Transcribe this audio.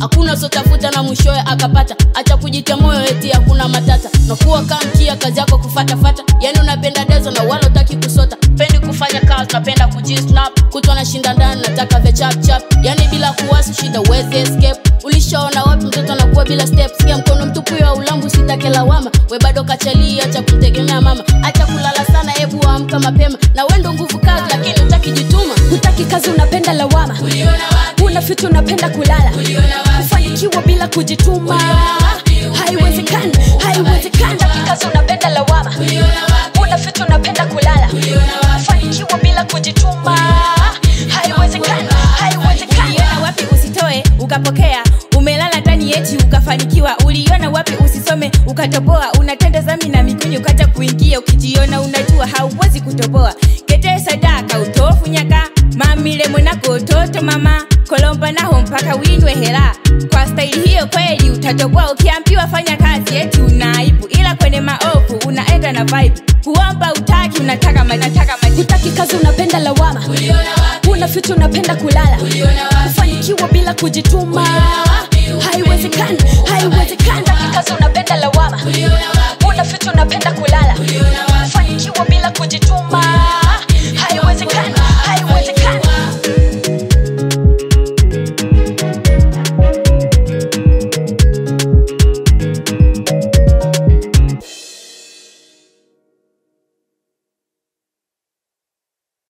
hakuna sotafuta na mwishowe akapata. Acha kujitia moyo eti hakuna matata. Nakuwa kamkia kazi yako kufuata fata. Yani unapenda dezo na wala utaki kusota. Pendi kufanya kazi napenda kujisnap. Kutwa na shinda ndani nataka vya chap chap. Yani bila kuwasi shida wezi escape. Ulishaona wapi mtoto anakuwa bila steps? Sikia mkono mtupu ya ulambu sitake lawama. We bado kachali acha kumtegemea mama. Acha kulala sana hebu amka mapema. Na wendo nguvu kazi lakini utaki jituma. Utaki kazi unapenda lawama. Una fitu unapenda kulala. Kufanikiwa bila kujituma. Haiwezekani, haiwezekani. Utaki kazi unapenda lawama. Una fitu unapenda kulala. Kufanikiwa bila kujituma. Haiwezekani, haiwezekani. Uliona wapi usitoe ukapokea? Umelala ndani eti ukafanikiwa. Uliona wapi usisome ukatoboa? Unatenda dhambi na mikunyu kata kuingia. Ukijiona unajua hauwezi kutoboa. Kete sadaka utofu nyaka. Mamile mwenako toto mama. Kolomba naho mpaka winwe hela. Kwa style hiyo kweli utatoboa. Ukiambiwa fanya kazi eti unaibu. Ila kwenye maovu unaenda na vibe. Kuomba utaki unataka manataka. Utaki kazi unapenda lawama. Una fitu unapenda kulala. Kufanikiwa bila kujituma. Haiwezekani, haiwezekani. Utaki kazi unapenda lawama. Una fitu unapenda kulala.